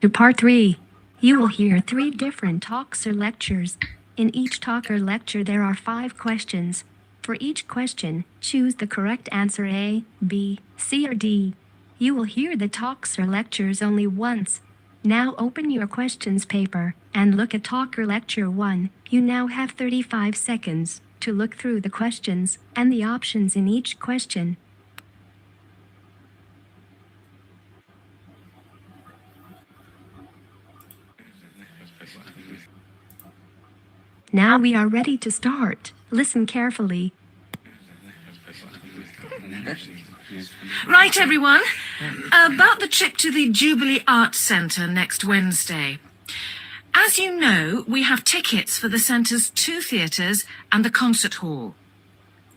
To part 3. You will hear 3 different talks or lectures. In each talk or lecture there are 5 questions. For each question, choose the correct answer A, B, C or D. You will hear the talks or lectures only once. Now open your questions paper and look at talk or lecture 1. You now have 35 seconds to look through the questions and the options in each question. Now we are ready to start. Listen carefully. Right, everyone. About the trip to the Jubilee Arts Centre next Wednesday. As you know, we have tickets for the centre's 2 theatres and the concert hall.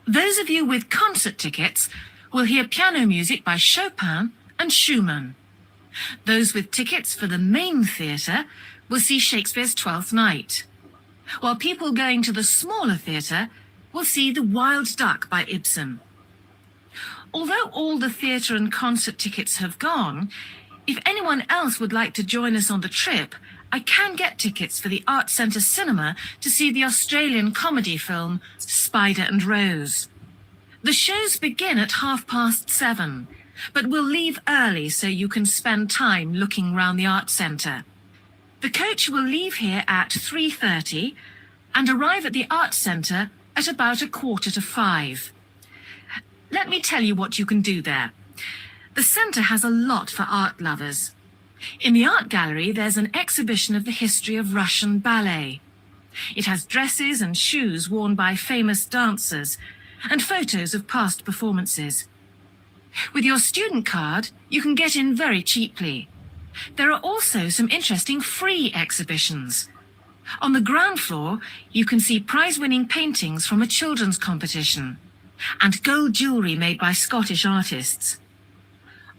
Those of you with concert tickets will hear piano music by Chopin and Schumann. Those with tickets for the main theatre will see Shakespeare's Twelfth Night, while people going to the smaller theatre will see The Wild Duck by Ibsen. Although all the theatre and concert tickets have gone, if anyone else would like to join us on the trip, I can get tickets for the Arts Centre Cinema to see the Australian comedy film Spider and Rose. The shows begin at 7:30, but we'll leave early so you can spend time looking round the Arts Centre. The coach will leave here at 3:30 and arrive at the Arts Centre at about 4:45. Let me tell you what you can do there. The centre has a lot for art lovers. In the art gallery, there's an exhibition of the history of Russian ballet. It has dresses and shoes worn by famous dancers and photos of past performances. With your student card, you can get in very cheaply. There are also some interesting free exhibitions. On the ground floor, you can see prize-winning paintings from a children's competition and gold jewellery made by Scottish artists.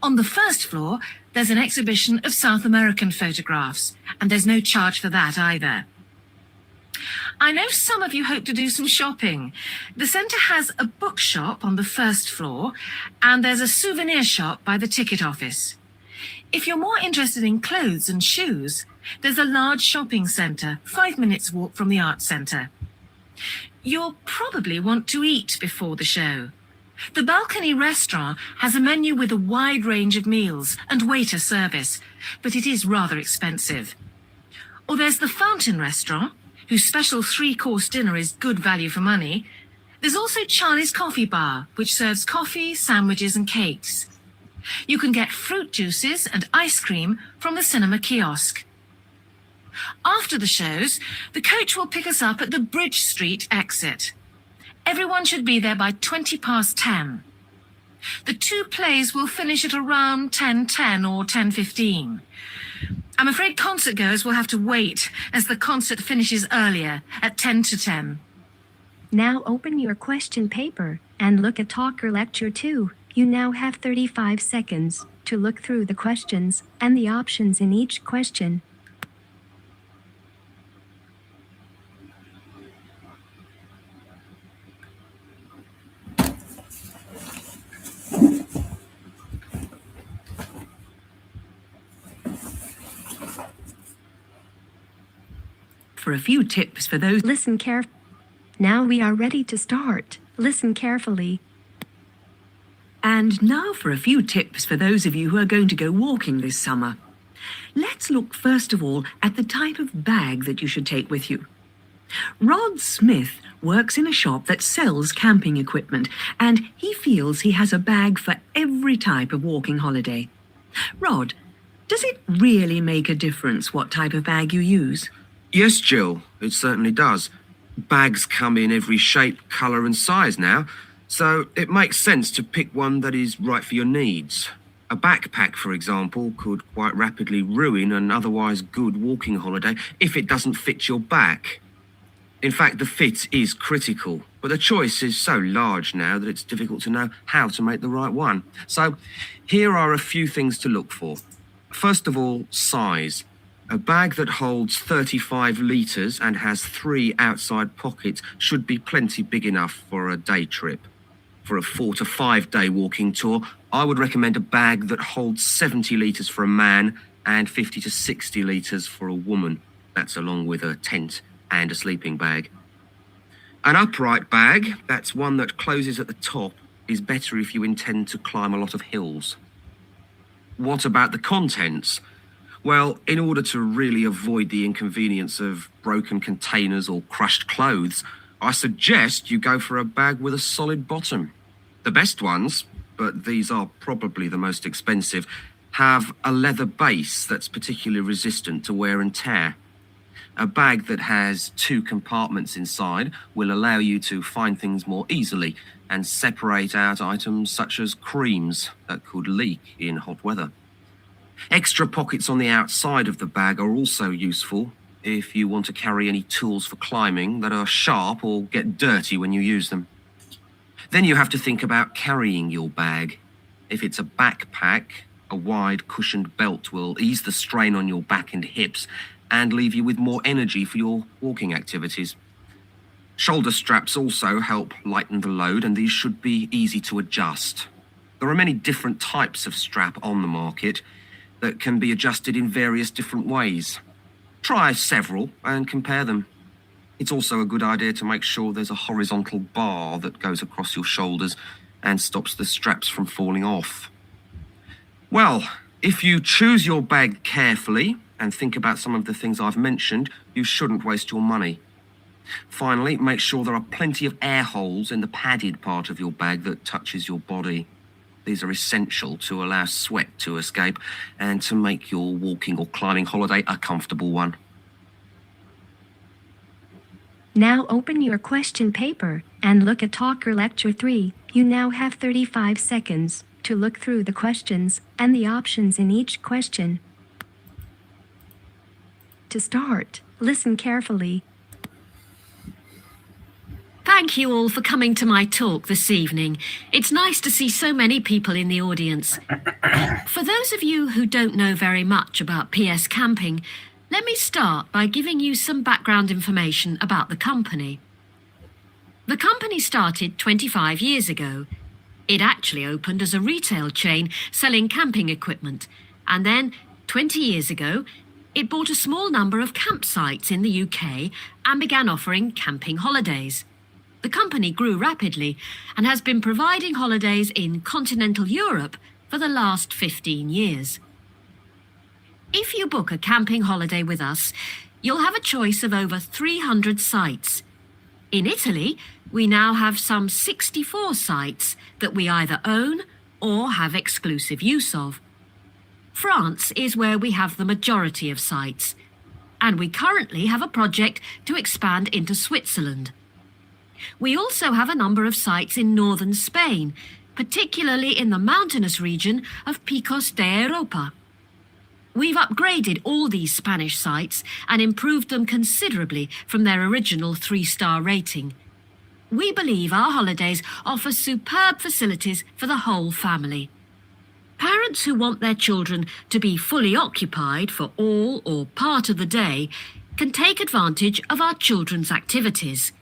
On the first floor, there's an exhibition of South American photographs, and there's no charge for that either. I know some of you hope to do some shopping. The centre has a bookshop on the first floor, and there's a souvenir shop by the ticket office. If you're more interested in clothes and shoes, there's a large shopping centre, 5 minutes walk from the Arts Centre. You'll probably want to eat before the show. The balcony restaurant has a menu with a wide range of meals and waiter service, but it is rather expensive. Or there's the Fountain restaurant, whose special 3-course dinner is good value for money. There's also Charlie's Coffee Bar, which serves coffee, sandwiches and cakes. You can get fruit juices and ice cream from the cinema kiosk. After the shows, the coach will pick us up at the Bridge Street exit. Everyone should be there by 10:20. The 2 plays will finish at around 10:10 or 10:15. I'm afraid concert goers will have to wait as the concert finishes earlier at 10:10. Now open your question paper and look at talk or lecture 2. You now have 35 seconds to look through the questions and the options in each question. For a few tips for those... Listen carefully. Now we are ready to start. Listen carefully. And now for a few tips for those of you who are going to go walking this summer. Let's look first of all at the type of bag that you should take with you. Rod Smith works in a shop that sells camping equipment, and he feels he has a bag for every type of walking holiday. Rod, does it really make a difference what type of bag you use? Yes, Jill, it certainly does. Bags come in every shape, colour and size now, so it makes sense to pick one that is right for your needs. A backpack, for example, could quite rapidly ruin an otherwise good walking holiday if it doesn't fit your back. In fact, the fit is critical, but the choice is so large now that it's difficult to know how to make the right one. So here are a few things to look for. First of all, size. A bag that holds 35 litres and has 3 outside pockets should be plenty big enough for a day trip. For a 4 to 5 day walking tour, I would recommend a bag that holds 70 litres for a man and 50 to 60 litres for a woman. That's along with a tent and a sleeping bag. An upright bag, that's one that closes at the top, is better if you intend to climb a lot of hills. What about the contents? Well, in order to really avoid the inconvenience of broken containers or crushed clothes, I suggest you go for a bag with a solid bottom. The best ones, but these are probably the most expensive, have a leather base that's particularly resistant to wear and tear. A bag that has 2 compartments inside will allow you to find things more easily and separate out items such as creams that could leak in hot weather. Extra pockets on the outside of the bag are also useful if you want to carry any tools for climbing that are sharp or get dirty when you use them. Then you have to think about carrying your bag. If it's a backpack, a wide cushioned belt will ease the strain on your back and hips and leave you with more energy for your walking activities. Shoulder straps also help lighten the load, and these should be easy to adjust. There are many different types of strap on the market that can be adjusted in various different ways. Try several and compare them. It's also a good idea to make sure there's a horizontal bar that goes across your shoulders and stops the straps from falling off. Well, if you choose your bag carefully and think about some of the things I've mentioned, you shouldn't waste your money. Finally, make sure there are plenty of air holes in the padded part of your bag that touches your body. These are essential to allow sweat to escape and to make your walking or climbing holiday a comfortable one. Now open your question paper and look at Talker Lecture 3. You now have 35 seconds to look through the questions and the options in each question. To start, listen carefully. Thank you all for coming to my talk this evening. It's nice to see so many people in the audience. For those of you who don't know very much about PS Camping, let me start by giving you some background information about the company. The company started 25 years ago. It actually opened as a retail chain selling camping equipment, and then 20 years ago, it bought a small number of campsites in the UK and began offering camping holidays. The company grew rapidly and has been providing holidays in continental Europe for the last 15 years. If you book a camping holiday with us, you'll have a choice of over 300 sites. In Italy, we now have some 64 sites that we either own or have exclusive use of. France is where we have the majority of sites, and we currently have a project to expand into Switzerland. We also have a number of sites in northern Spain, particularly in the mountainous region of Picos de Europa. We've upgraded all these Spanish sites and improved them considerably from their original 3-star rating. We believe our holidays offer superb facilities for the whole family. Parents who want their children to be fully occupied for all or part of the day can take advantage of our children's activities.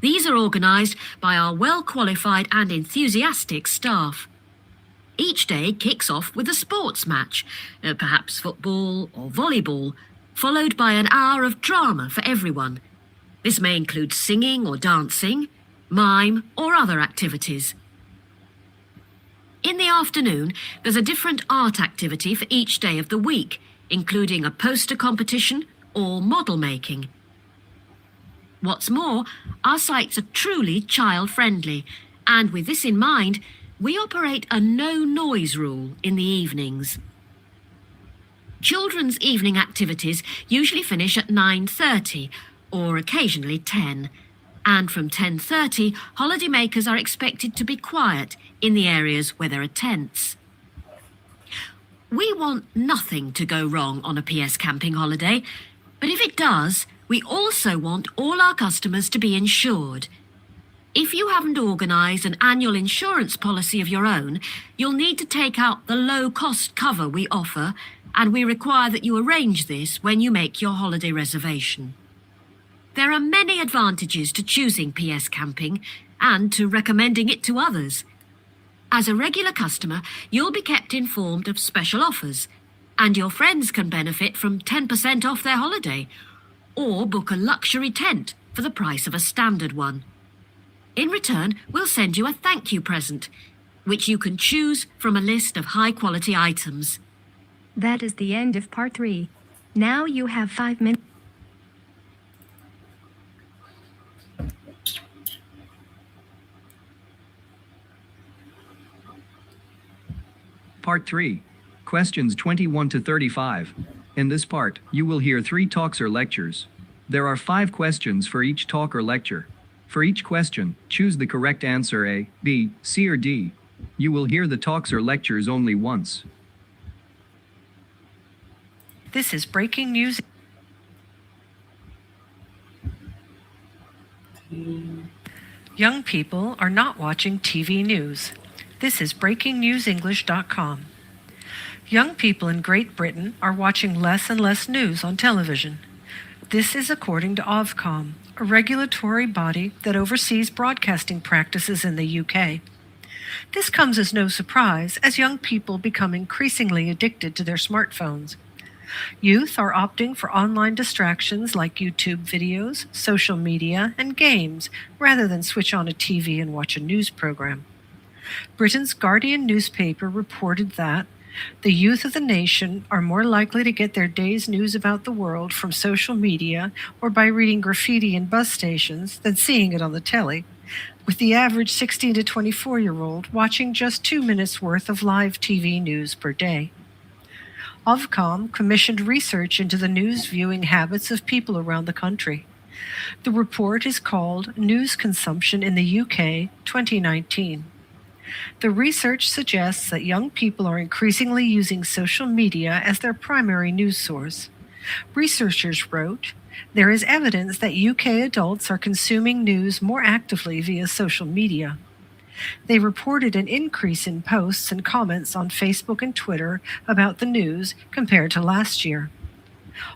These are organised by our well-qualified and enthusiastic staff. Each day kicks off with a sports match, perhaps football or volleyball, followed by an hour of drama for everyone. This may include singing or dancing, mime or other activities. In the afternoon, there's a different art activity for each day of the week, including a poster competition or model making. What's more, our sites are truly child-friendly, and with this in mind, we operate a no-noise rule in the evenings. Children's evening activities usually finish at 9:30 or occasionally 10, and from 10:30, holidaymakers are expected to be quiet in the areas where there are tents. We want nothing to go wrong on a PS Camping holiday, but if it does, we also want all our customers to be insured. If you haven't organised an annual insurance policy of your own, you'll need to take out the low-cost cover we offer, and we require that you arrange this when you make your holiday reservation. There are many advantages to choosing PS Camping and to recommending it to others. As a regular customer, you'll be kept informed of special offers. And your friends can benefit from 10% off their holiday, or book a luxury tent for the price of a standard one. In return, we'll send you a thank you present, which you can choose from a list of high-quality items. That is the end of part 3. Now you have 5 minutes. Part 3. Questions 21 to 35. In this part, you will hear 3 talks or lectures. There are 5 questions for each talk or lecture. For each question, choose the correct answer A, B, C, or D. You will hear the talks or lectures only once. This is breaking news. Young people are not watching TV news. This is breakingnewsenglish.com. Young people in Great Britain are watching less and less news on television. This is according to Ofcom, a regulatory body that oversees broadcasting practices in the UK. This comes as no surprise as young people become increasingly addicted to their smartphones. Youth are opting for online distractions like YouTube videos, social media, and games rather than switch on a TV and watch a news program. Britain's Guardian newspaper reported that the youth of the nation are more likely to get their day's news about the world from social media or by reading graffiti in bus stations than seeing it on the telly, with the average 16 to 24-year-old watching just 2 minutes worth of live TV news per day. Ofcom commissioned research into the news viewing habits of people around the country. The report is called News Consumption in the UK 2019. The research suggests that young people are increasingly using social media as their primary news source. Researchers wrote, "There is evidence that UK adults are consuming news more actively via social media." They reported an increase in posts and comments on Facebook and Twitter about the news compared to last year.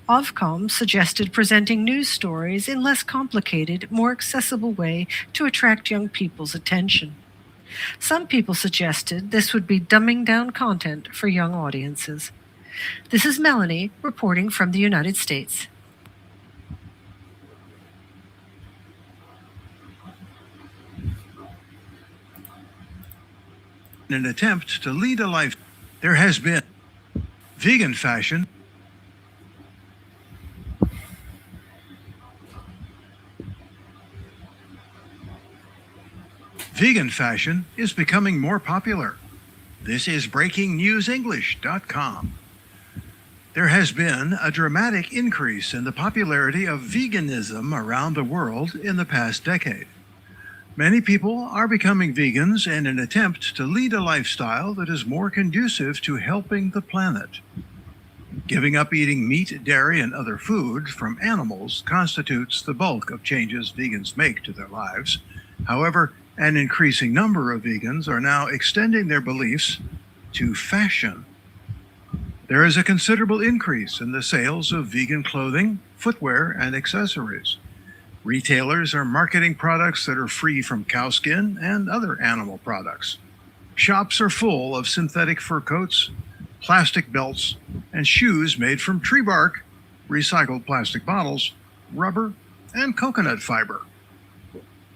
Ofcom suggested presenting news stories in less complicated, more accessible way to attract young people's attention. Some people suggested this would be dumbing down content for young audiences. This is Melanie reporting from the United States. In an attempt to lead a life, there has been vegan fashion. Vegan fashion is becoming more popular. This is breakingnewsenglish.com. There has been a dramatic increase in the popularity of veganism around the world in the past decade. Many people are becoming vegans in an attempt to lead a lifestyle that is more conducive to helping the planet. Giving up eating meat, dairy, and other food from animals constitutes the bulk of changes vegans make to their lives. However, an increasing number of vegans are now extending their beliefs to fashion. There is a considerable increase in the sales of vegan clothing, footwear, and accessories. Retailers are marketing products that are free from cow skin and other animal products. Shops are full of synthetic fur coats, plastic belts, and shoes made from tree bark, recycled plastic bottles, rubber, and coconut fiber.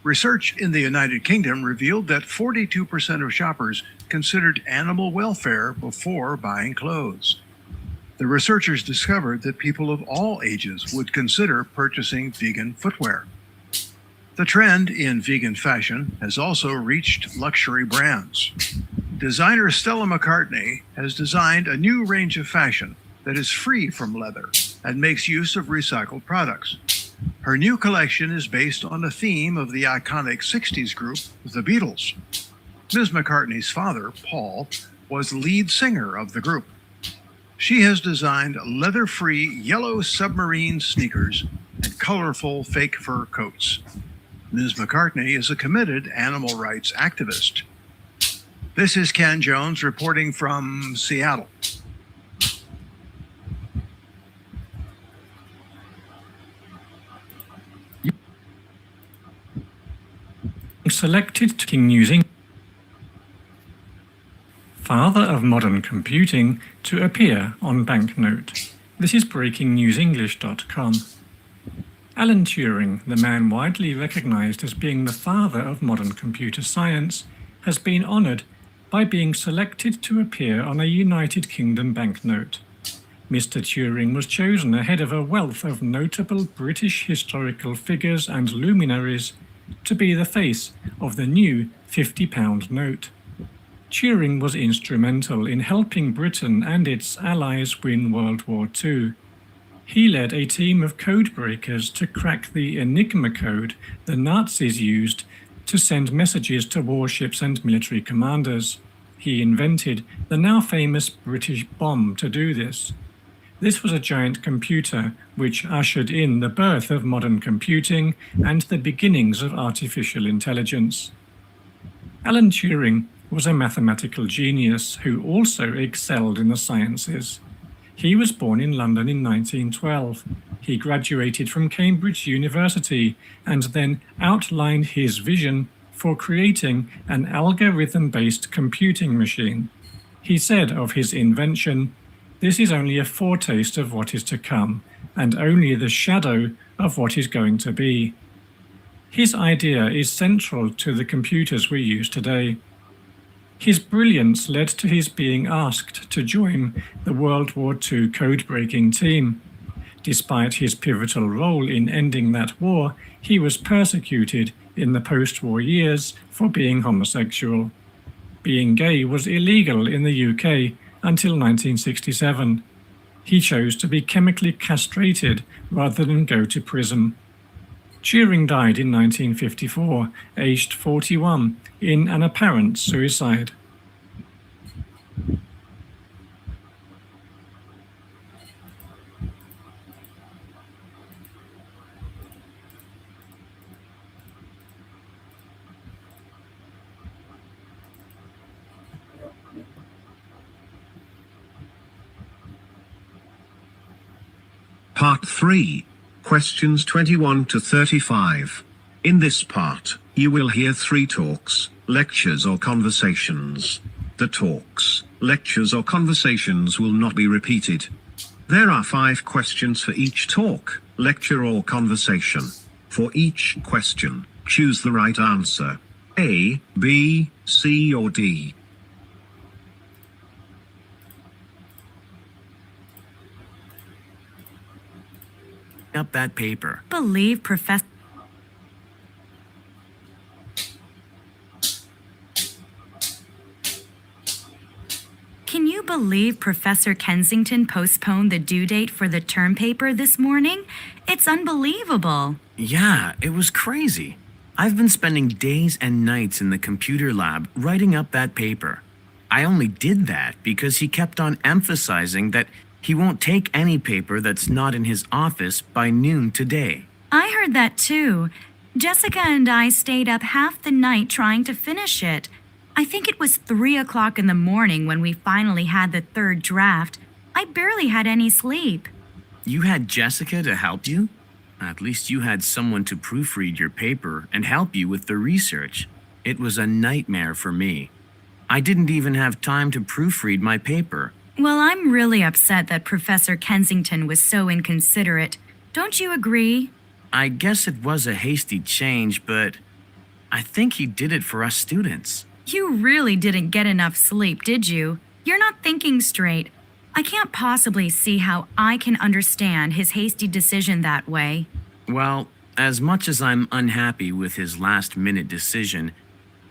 Research in the United Kingdom revealed that 42% of shoppers considered animal welfare before buying clothes. The researchers discovered that people of all ages would consider purchasing vegan footwear. The trend in vegan fashion has also reached luxury brands. Designer Stella McCartney has designed a new range of fashion that is free from leather and makes use of recycled products. Her new collection is based on a theme of the iconic 60s group, The Beatles. Ms. McCartney's father, Paul, was lead singer of the group. She has designed leather-free yellow submarine sneakers and colorful fake fur coats. Ms. McCartney is a committed animal rights activist. This is Ken Jones reporting from Seattle. Selected using father of modern computing, to appear on banknote. This is breakingnewsenglish.com. Alan Turing, the man widely recognized as being the father of modern computer science, has been honored by being selected to appear on a United Kingdom banknote. Mr. Turing was chosen ahead of a wealth of notable British historical figures and luminaries to be the face of the new £50 note. Turing was instrumental in helping Britain and its allies win World War II. He led a team of code breakers to crack the Enigma code the Nazis used to send messages to warships and military commanders. He invented the now famous British bomb to do this. This was a giant computer which ushered in the birth of modern computing and the beginnings of artificial intelligence. Alan Turing was a mathematical genius who also excelled in the sciences. He was born in London in 1912. He graduated from Cambridge University and then outlined his vision for creating an algorithm-based computing machine. He said of his invention, "This is only a foretaste of what is to come, and only the shadow of what is going to be." His idea is central to the computers we use today. His brilliance led to his being asked to join the World War II code-breaking team. Despite his pivotal role in ending that war, he was persecuted in the post-war years for being homosexual. Being gay was illegal in the UK until 1967. He chose to be chemically castrated rather than go to prison. Turing died in 1954, aged 41, in an apparent suicide. Part 3. Questions 21 to 35. In this part, you will hear 3 talks, lectures or conversations. The talks, lectures or conversations will not be repeated. There are 5 questions for each talk, lecture or conversation. For each question, choose the right answer. A, B, C or D. Up that paper. Believe Professor... Can you believe Professor Kensington postponed the due date for the term paper this morning? It's unbelievable. Yeah, it was crazy. I've been spending days and nights in the computer lab writing up that paper. I only did that because he kept on emphasizing that he won't take any paper that's not in his office by noon today. I heard that too. Jessica and I stayed up half the night trying to finish it. I think it was 3 o'clock in the morning when we finally had the 3rd draft. I barely had any sleep. You had Jessica to help you? At least you had someone to proofread your paper and help you with the research. It was a nightmare for me. I didn't even have time to proofread my paper. Well, I'm really upset that Professor Kensington was so inconsiderate. Don't you agree? I guess it was a hasty change, but I think he did it for us students. You really didn't get enough sleep, did you? You're not thinking straight. I can't possibly see how I can understand his hasty decision that way. Well, as much as I'm unhappy with his last-minute decision,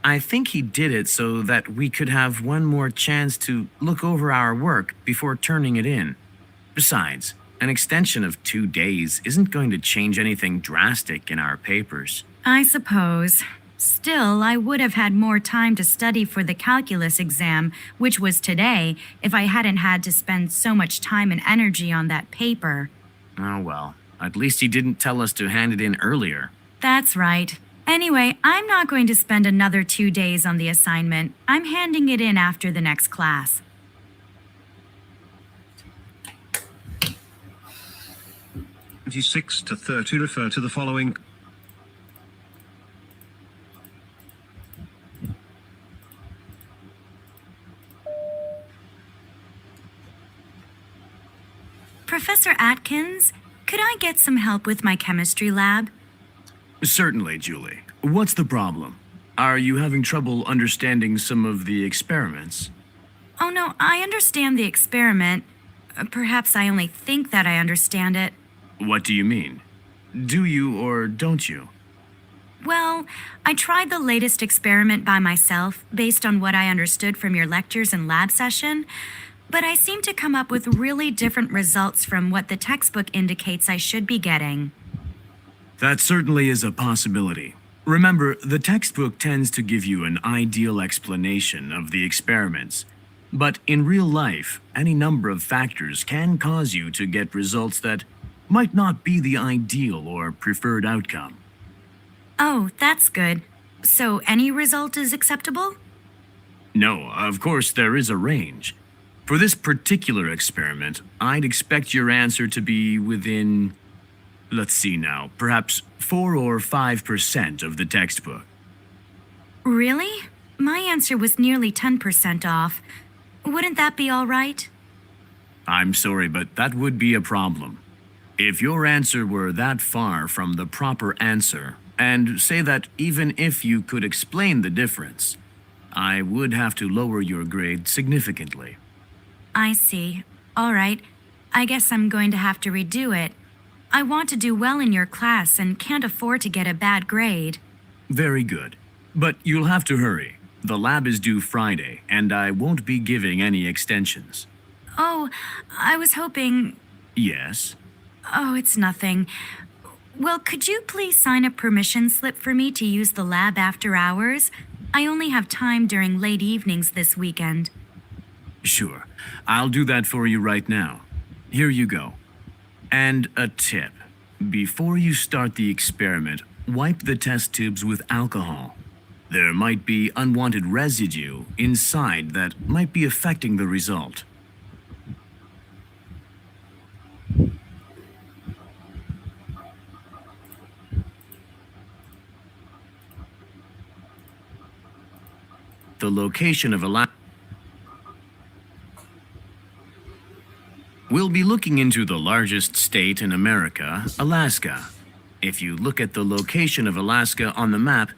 I think he did it so that we could have one more chance to look over our work before turning it in. Besides, an extension of 2 days isn't going to change anything drastic in our papers. I suppose. Still, I would have had more time to study for the calculus exam, which was today, if I hadn't had to spend so much time and energy on that paper. Oh well, at least he didn't tell us to hand it in earlier. That's right. Anyway, I'm not going to spend another 2 days on the assignment. I'm handing it in after the next class. (26 to 30) refer to the following. Professor Atkins, could I get some help with my chemistry lab? Certainly, Julie. What's the problem? Are you having trouble understanding some of the experiments? Oh no, I understand the experiment. Perhaps I only think that I understand it. What do you mean? Do you or don't you? Well, I tried the latest experiment by myself based on what I understood from your lectures and lab session, but I seem to come up with really different results from what the textbook indicates I should be getting. That certainly is a possibility. Remember, the textbook tends to give you an ideal explanation of the experiments. But in real life, any number of factors can cause you to get results that might not be the ideal or preferred outcome. Oh, that's good. So any result is acceptable? No, of course there is a range. For this particular experiment, I'd expect your answer to be within, let's see now, perhaps 4 or 5% of the textbook. Really? My answer was nearly 10% off. Wouldn't that be all right? I'm sorry, but that would be a problem. If your answer were that far from the proper answer, and say that even if you could explain the difference, I would have to lower your grade significantly. I see. All right. I guess I'm going to have to redo it. I want to do well in your class and can't afford to get a bad grade. Very good. But you'll have to hurry. The lab is due Friday, and I won't be giving any extensions. Oh, I was hoping... Yes? Oh, it's nothing. Well, could you please sign a permission slip for me to use the lab after hours? I only have time during late evenings this weekend. Sure. I'll do that for you right now. Here you go. And a tip. Before you start the experiment, wipe the test tubes with alcohol. There might be unwanted residue inside that might be affecting the result. The location of Alaska. We'll be looking into the largest state in America, Alaska. If you look at the location of Alaska on the map,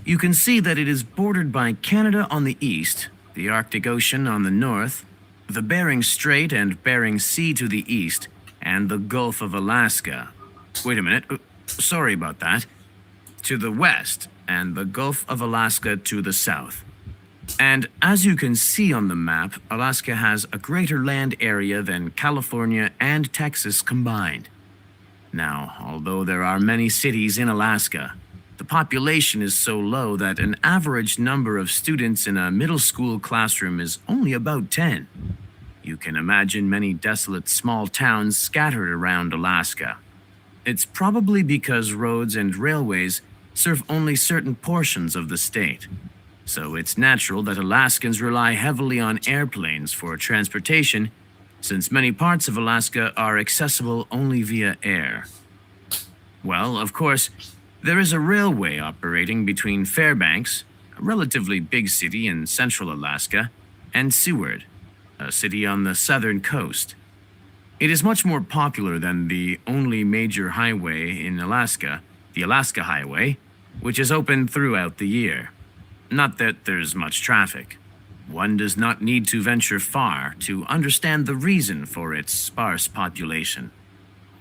you can see that it is bordered by Canada on the east, the Arctic Ocean on the north, the Bering Strait and Bering Sea to the east, and the Gulf of Alaska. Wait a minute. Sorry about that. To the west, and the Gulf of Alaska to the south. And as you can see on the map, Alaska has a greater land area than California and Texas combined. Now, although there are many cities in Alaska, the population is so low that an average number of students in a middle school classroom is only about 10. You can imagine many desolate small towns scattered around Alaska. It's probably because roads and railways serve only certain portions of the state. So it's natural that Alaskans rely heavily on airplanes for transportation, since many parts of Alaska are accessible only via air. Well, of course, there is a railway operating between Fairbanks, a relatively big city in central Alaska, and Seward, a city on the southern coast. It is much more popular than the only major highway in Alaska, the Alaska Highway, which is open throughout the year. Not that there's much traffic. One does not need to venture far to understand the reason for its sparse population.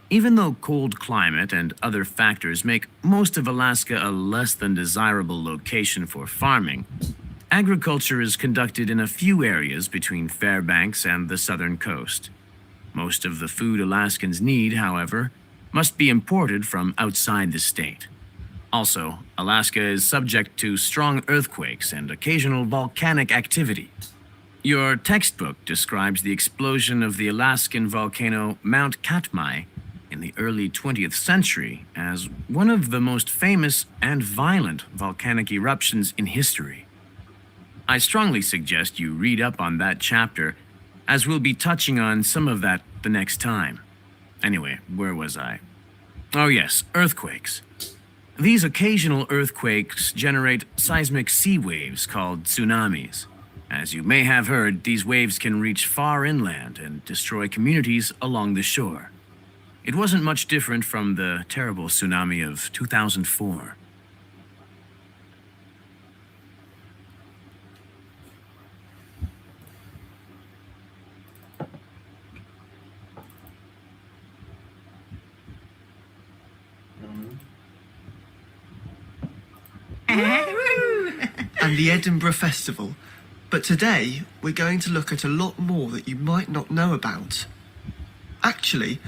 Even though cold climate and other factors make most of Alaska a less than desirable location for farming, agriculture is conducted in a few areas between Fairbanks and the southern coast. Most of the food Alaskans need, however, must be imported from outside the state. Also, Alaska is subject to strong earthquakes and occasional volcanic activity. Your textbook describes the explosion of the Alaskan volcano Mount Katmai in the early 20th century as one of the most famous and violent volcanic eruptions in history. I strongly suggest you read up on that chapter, as we'll be touching on some of that the next time. Anyway, where was I? Oh yes, earthquakes. These occasional earthquakes generate seismic sea waves called tsunamis. As you may have heard, these waves can reach far inland and destroy communities along the shore. It wasn't much different from the terrible tsunami of 2004. And the Edinburgh Festival. But today, we're going to look at a lot more that you might not know about. Actually,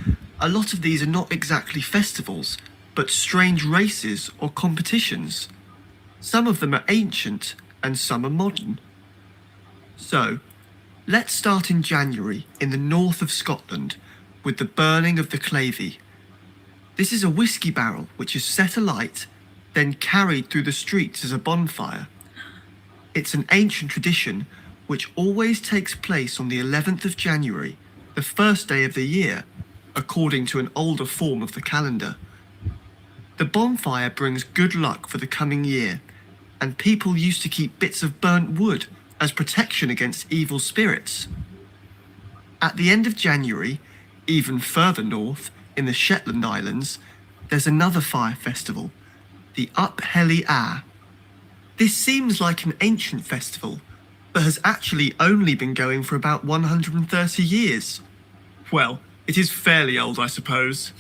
a lot of these are not exactly festivals, but strange races or competitions. Some of them are ancient and some are modern. So, let's start in January in the north of Scotland with the burning of the Clavey. This is a whiskey barrel which is set alight, then carried through the streets as a bonfire. It's an ancient tradition which always takes place on the 11th of January, the first day of the year, according to an older form of the calendar. The bonfire brings good luck for the coming year, and people used to keep bits of burnt wood as protection against evil spirits. At the end of January, even further north, in the Shetland Islands, there's another fire festival, the Up Helly Ah. This seems like an ancient festival, but has actually only been going for about 130 years. Well, it is fairly old, I suppose.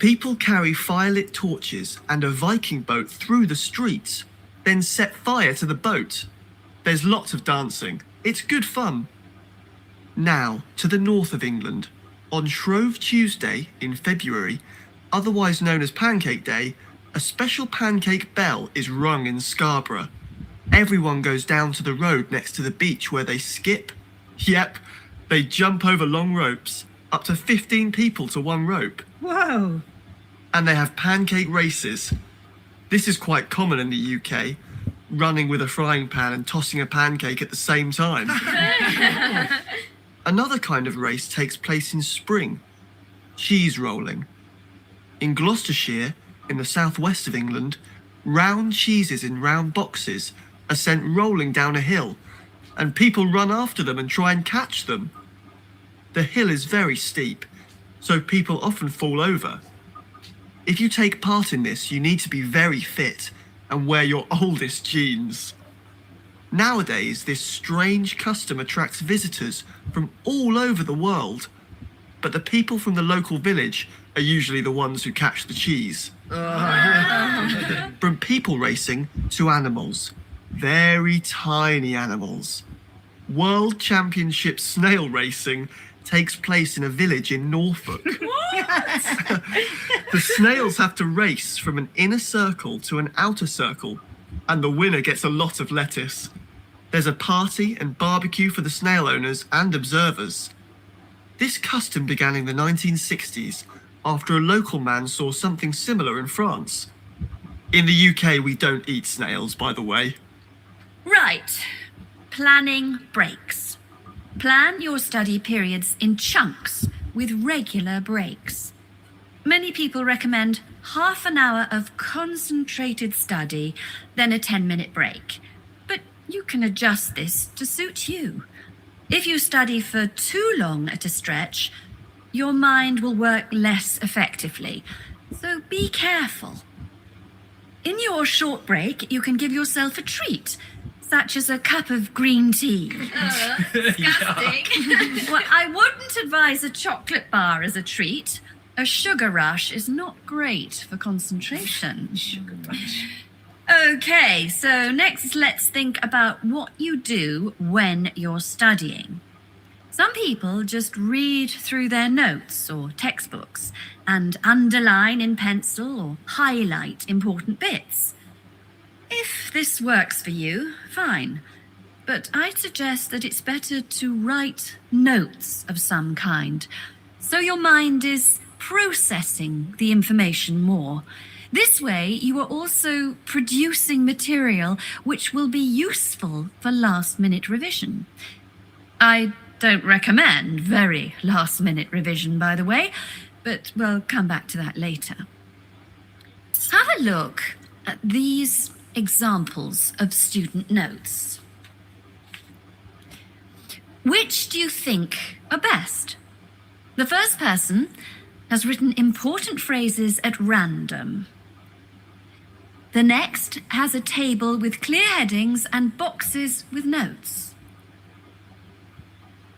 People carry firelit torches and a Viking boat through the streets, then set fire to the boat. There's lots of dancing. It's good fun. Now, to the north of England. On Shrove Tuesday in February, otherwise known as Pancake Day, a special pancake bell is rung in Scarborough. Everyone goes down to the road next to the beach where they skip. Yep, they jump over long ropes, up to 15 people to one rope. Whoa! And they have pancake races. This is quite common in the UK, running with a frying pan and tossing a pancake at the same time. Another kind of race takes place in spring, cheese rolling. In Gloucestershire, in the southwest of England, round cheeses in round boxes are sent rolling down a hill, and people run after them and try and catch them. The hill is very steep, so people often fall over. If you take part in this, you need to be very fit and wear your oldest jeans. Nowadays, this strange custom attracts visitors from all over the world, but the people from the local village are usually the ones who catch the cheese. From people racing to animals, very tiny animals. World Championship snail racing takes place in a village in Norfolk. The snails have to race from an inner circle to an outer circle, and the winner gets a lot of lettuce. There's a party and barbecue for the snail owners and observers. This custom began in the 1960s after a local man saw something similar in France. In the UK, we don't eat snails, by the way. Right. Planning breaks. Plan your study periods in chunks with regular breaks. Many people recommend half an hour of concentrated study, then a 10-minute break. But you can adjust this to suit you. If you study for too long at a stretch, your mind will work less effectively. So be careful. In your short break, you can give yourself a treat, such as a cup of green tea. Disgusting. Well, I wouldn't advise a chocolate bar as a treat. A sugar rush is not great for concentration. Sugar rush. Okay, so next let's think about what you do when you're studying. Some people just read through their notes or textbooks and underline in pencil or highlight important bits. If this works for you, fine. But I'd suggest that it's better to write notes of some kind, so your mind is processing the information more. This way, you are also producing material which will be useful for last-minute revision. I don't recommend very last-minute revision, by the way, but we'll come back to that later. Have a look at these examples of student notes. Which do you think are best? The first person has written important phrases at random. The next has a table with clear headings and boxes with notes.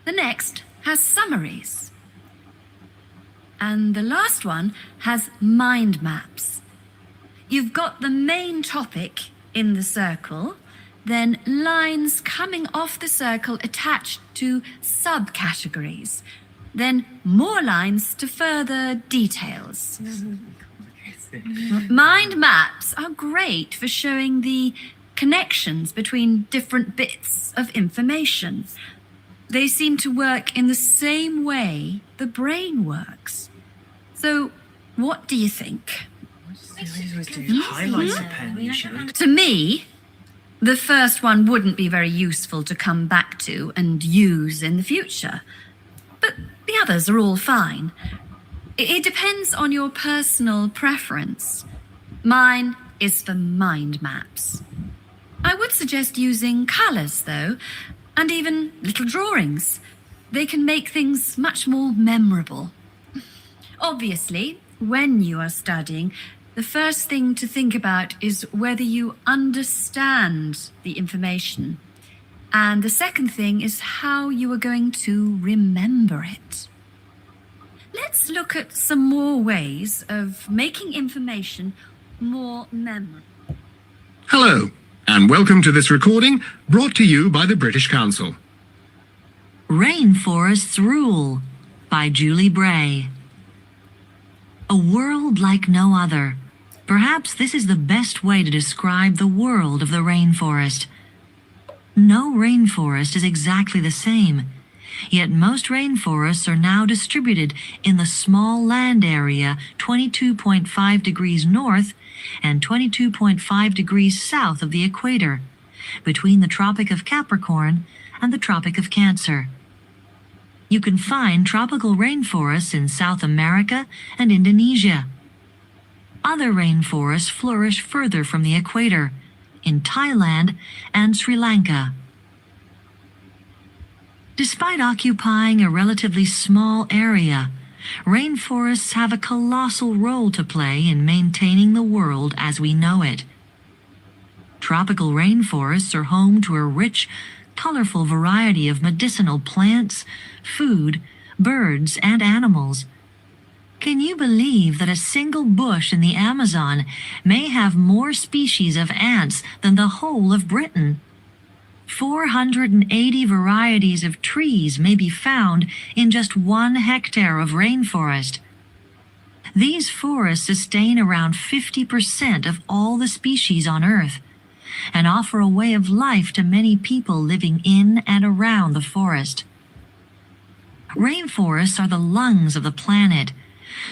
The next has summaries. And the last one has mind maps. You've got the main topic in the circle, then lines coming off the circle attached to subcategories, then more lines to further details. Mind maps are great for showing the connections between different bits of information. They seem to work in the same way the brain works. So, what do you think? Highlighter pen, you should. To me, the first one wouldn't be very useful to come back to and use in the future. But the others are all fine. It depends on your personal preference. Mine is for mind maps. I would suggest using colours, though, and even little drawings. They can make things much more memorable. Obviously, when you are studying, the first thing to think about is whether you understand the information. And the second thing is how you are going to remember it. Let's look at some more ways of making information more memorable. Hello, and welcome to this recording brought to you by the British Council. Rainforests Rule by Julie Bray. A world like no other. Perhaps this is the best way to describe the world of the rainforest. No rainforest is exactly the same, yet most rainforests are now distributed in the small land area 22.5 degrees north and 22.5 degrees south of the equator, between the Tropic of Capricorn and the Tropic of Cancer. You can find tropical rainforests in South America and Indonesia. Other rainforests flourish further from the equator, in Thailand and Sri Lanka. Despite occupying a relatively small area, rainforests have a colossal role to play in maintaining the world as we know it. Tropical rainforests are home to a rich, colorful variety of medicinal plants, food, birds, and animals. Can you believe that a single bush in the Amazon may have more species of ants than the whole of Britain? 480 varieties of trees may be found in just 1 hectare of rainforest. These forests sustain around 50% of all the species on Earth and offer a way of life to many people living in and around the forest. Rainforests are the lungs of the planet,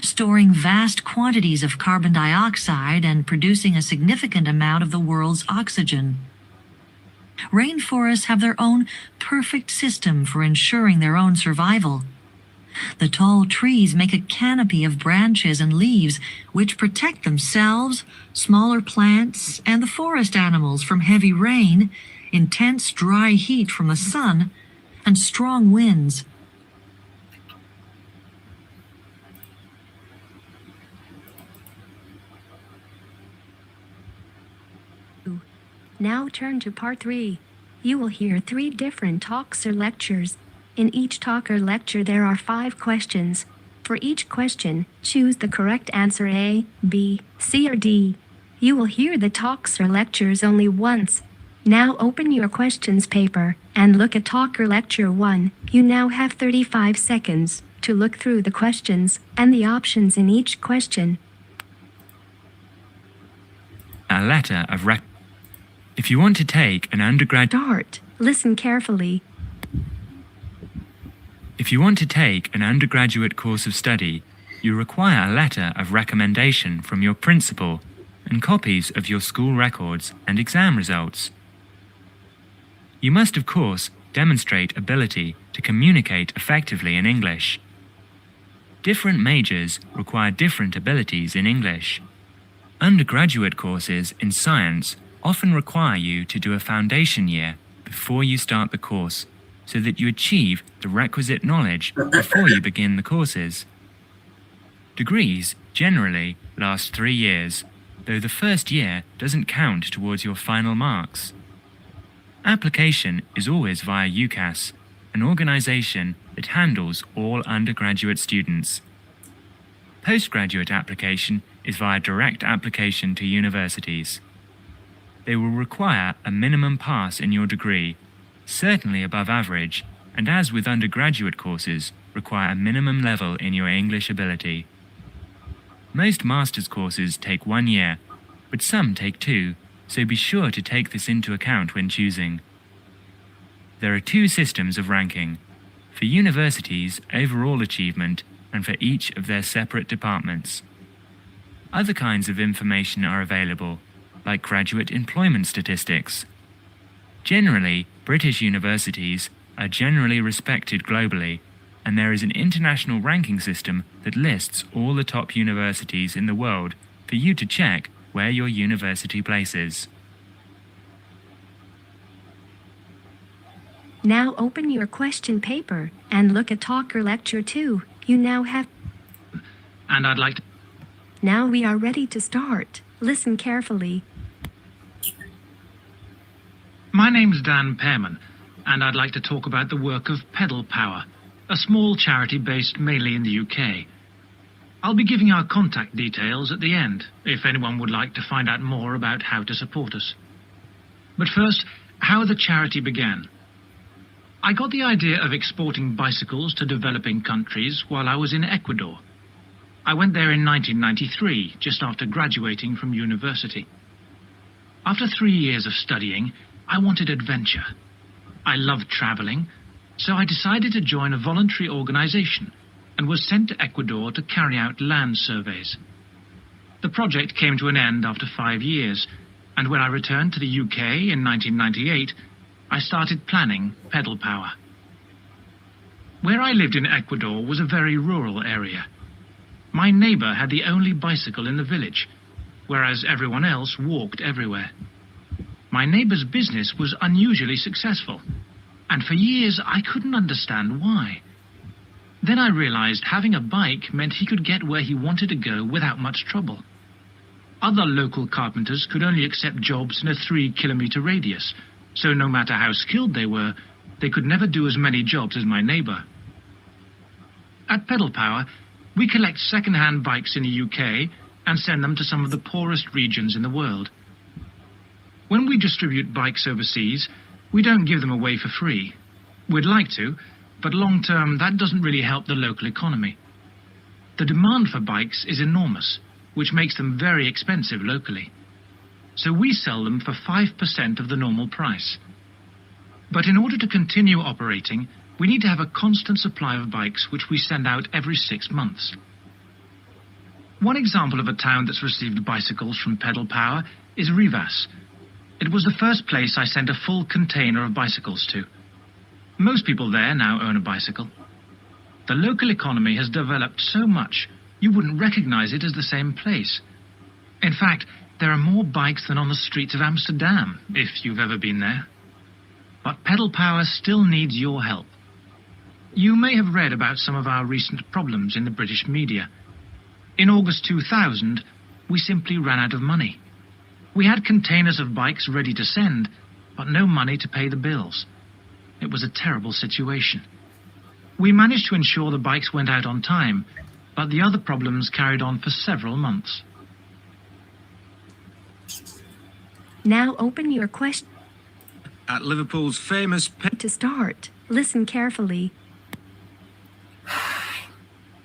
storing vast quantities of carbon dioxide and producing a significant amount of the world's oxygen. Rainforests have their own perfect system for ensuring their own survival. The tall trees make a canopy of branches and leaves which protect themselves, smaller plants, and the forest animals from heavy rain, intense dry heat from the sun, and strong winds. Now turn to part 3. You will hear 3 different talks or lectures. In each talk or lecture there are 5 questions. For each question, choose the correct answer A, B, C, or D. You will hear the talks or lectures only once. Now open your questions paper and look at talk or lecture 1. You now have 35 seconds to look through the questions and the options in each question. A letter of rec. If you want to take an undergrad... Start. Listen carefully. If you want to take an undergraduate course of study, you require a letter of recommendation from your principal and copies of your school records and exam results. You must, of course, demonstrate ability to communicate effectively in English. Different majors require different abilities in English. Undergraduate courses in science often require you to do a foundation year before you start the course, so that you achieve the requisite knowledge before you begin the courses. Degrees generally last 3 years, though the first year doesn't count towards your final marks. Application is always via UCAS, an organization that handles all undergraduate students. Postgraduate application is via direct application to universities. They will require a minimum pass in your degree, certainly above average, and as with undergraduate courses, require a minimum level in your English ability. Most master's courses take 1 year, but some take 2, so be sure to take this into account when choosing. There are 2 systems of ranking, for universities' overall achievement and for each of their separate departments. Other kinds of information are available, like graduate employment statistics. Generally, British universities are generally respected globally, and there is an international ranking system that lists all the top universities in the world for you to check where your university places. Now open your question paper and look at talk or lecture 2. You now have... And I'd like to... Now we are ready to start. Listen carefully. My name's Dan Pearman, and I'd like to talk about the work of Pedal Power, a small charity based mainly in the UK. I'll be giving our contact details at the end, if anyone would like to find out more about how to support us. But first, how the charity began. I got the idea of exporting bicycles to developing countries while I was in Ecuador. I went there in 1993, just after graduating from university. After 3 years of studying, I wanted adventure. I loved traveling, so I decided to join a voluntary organization and was sent to Ecuador to carry out land surveys. The project came to an end after 5 years, and when I returned to the UK in 1998, I started planning Pedal Power. Where I lived in Ecuador was a very rural area. My neighbor had the only bicycle in the village, whereas everyone else walked everywhere. My neighbor's business was unusually successful, and for years I couldn't understand why. Then I realized having a bike meant he could get where he wanted to go without much trouble. Other local carpenters could only accept jobs in a 3-kilometer radius, so no matter how skilled they were, they could never do as many jobs as my neighbor. At Pedal Power, we collect second-hand bikes in the UK and send them to some of the poorest regions in the world. When we distribute bikes overseas, we don't give them away for free. We'd like to, but long-term that doesn't really help the local economy. The demand for bikes is enormous, which makes them very expensive locally. So we sell them for 5% of the normal price. But in order to continue operating, we need to have a constant supply of bikes which we send out every 6 months. One example of a town that's received bicycles from Pedal Power is Rivas. It was the first place I sent a full container of bicycles to. Most people there now own a bicycle. The local economy has developed so much, you wouldn't recognize it as the same place. In fact, there are more bikes than on the streets of Amsterdam, if you've ever been there. But Pedal Power still needs your help. You may have read about some of our recent problems in the British media. In August 2000, we simply ran out of money. We had containers of bikes ready to send, but no money to pay the bills. It was a terrible situation. We managed to ensure the bikes went out on time, but the other problems carried on for several months. Now open your question At Liverpool's famous... to start. Listen carefully.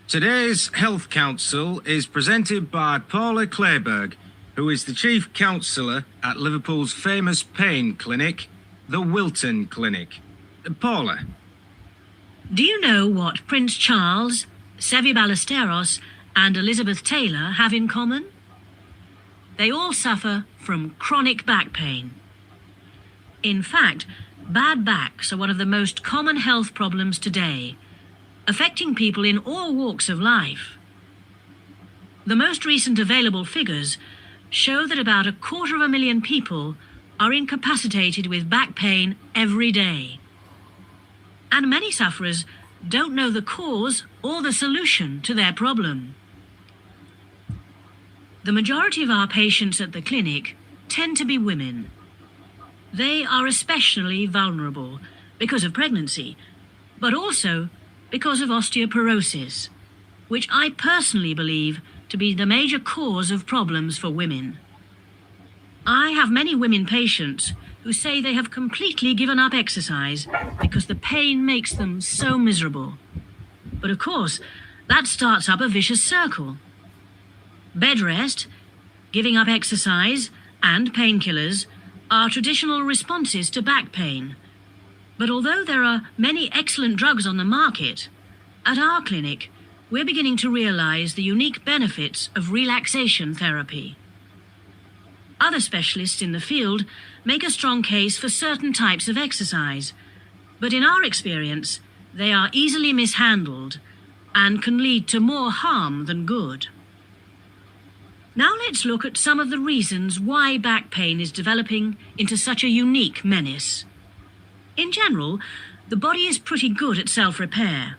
Today's Health Council is presented by Paula Clayburgh, who is the Chief Counsellor at Liverpool's famous pain clinic, the Wilton Clinic. Paula. Do you know what Prince Charles, Sevi Ballesteros, and Elizabeth Taylor have in common? They all suffer from chronic back pain. In fact, bad backs are one of the most common health problems today, affecting people in all walks of life. The most recent available figures show that about 250,000 people are incapacitated with back pain every day. And many sufferers don't know the cause or the solution to their problem. The majority of our patients at the clinic tend to be women. They are especially vulnerable because of pregnancy, but also because of osteoporosis, which I personally believe to be the major cause of problems for women. I have many women patients who say they have completely given up exercise because the pain makes them so miserable. But of course, that starts up a vicious circle. Bed rest, giving up exercise, and painkillers are traditional responses to back pain. But although there are many excellent drugs on the market, at our clinic, we're beginning to realize the unique benefits of relaxation therapy. Other specialists in the field make a strong case for certain types of exercise, but in our experience, they are easily mishandled and can lead to more harm than good. Now let's look at some of the reasons why back pain is developing into such a unique menace. In general, the body is pretty good at self-repair.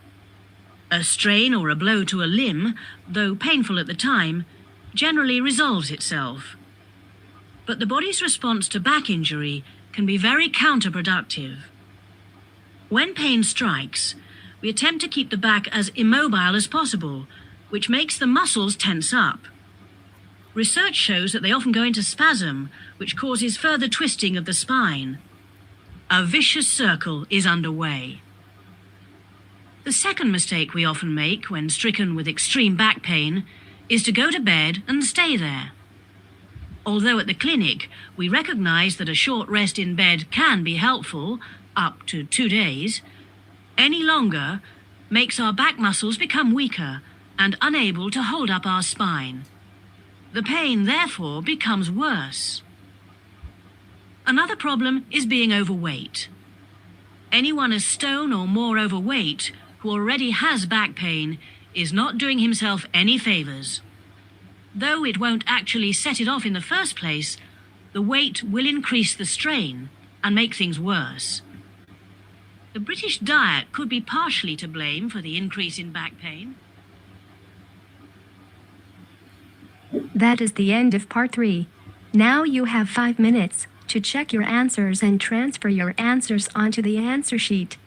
A strain or a blow to a limb, though painful at the time, generally resolves itself. But the body's response to back injury can be very counterproductive. When pain strikes, we attempt to keep the back as immobile as possible, which makes the muscles tense up. Research shows that they often go into spasm, which causes further twisting of the spine. A vicious circle is underway. The second mistake we often make when stricken with extreme back pain is to go to bed and stay there. Although at the clinic we recognize that a short rest in bed can be helpful, up to 2 days, any longer makes our back muscles become weaker and unable to hold up our spine. The pain, therefore, becomes worse. Another problem is being overweight. Anyone a stone or more overweight who already has back pain is not doing himself any favors. Though it won't actually set it off in the first place, the weight will increase the strain and make things worse. The British diet could be partially to blame for the increase in back pain. That is the end of part 3. Now you have 5 minutes to check your answers and transfer your answers onto the answer sheet.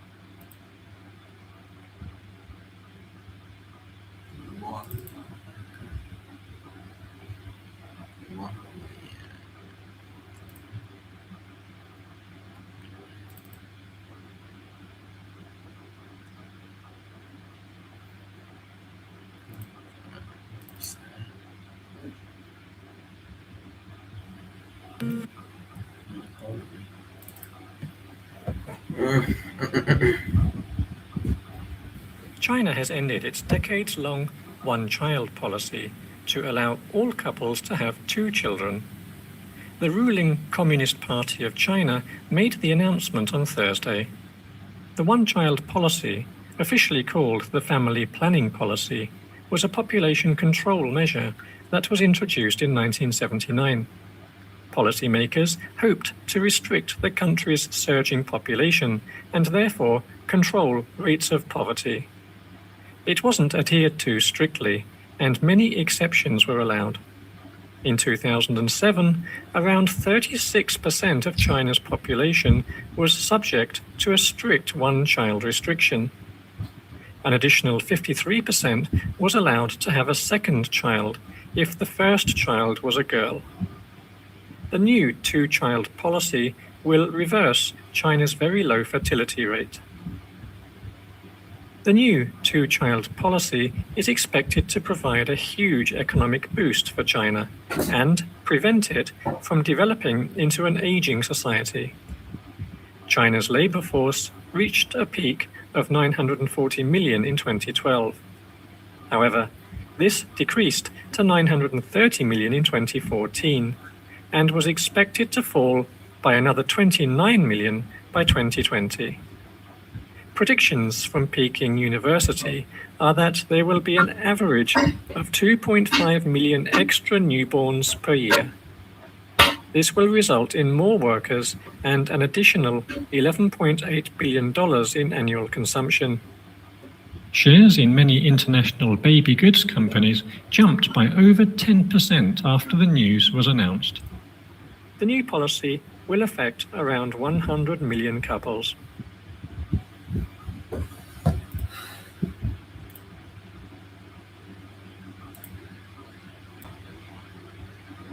China has ended its decades-long one-child policy to allow all couples to have 2 children. The ruling Communist Party of China made the announcement on Thursday. The one-child policy, officially called the Family Planning Policy, was a population control measure that was introduced in 1979. Policymakers hoped to restrict the country's surging population and therefore control rates of poverty. It wasn't adhered to strictly, and many exceptions were allowed. In 2007, around 36% of China's population was subject to a strict one-child restriction. An additional 53% was allowed to have a second child if the first child was a girl. The new 2-child policy will reverse China's very low fertility rate. The new 2-child policy is expected to provide a huge economic boost for China and prevent it from developing into an aging society. China's labor force reached a peak of 940 million in 2012. However, this decreased to 930 million in 2014 and was expected to fall by another 29 million by 2020. Predictions from Peking University are that there will be an average of 2.5 million extra newborns per year. This will result in more workers and an additional $11.8 billion in annual consumption. Shares in many international baby goods companies jumped by over 10% after the news was announced. The new policy will affect around 100 million couples.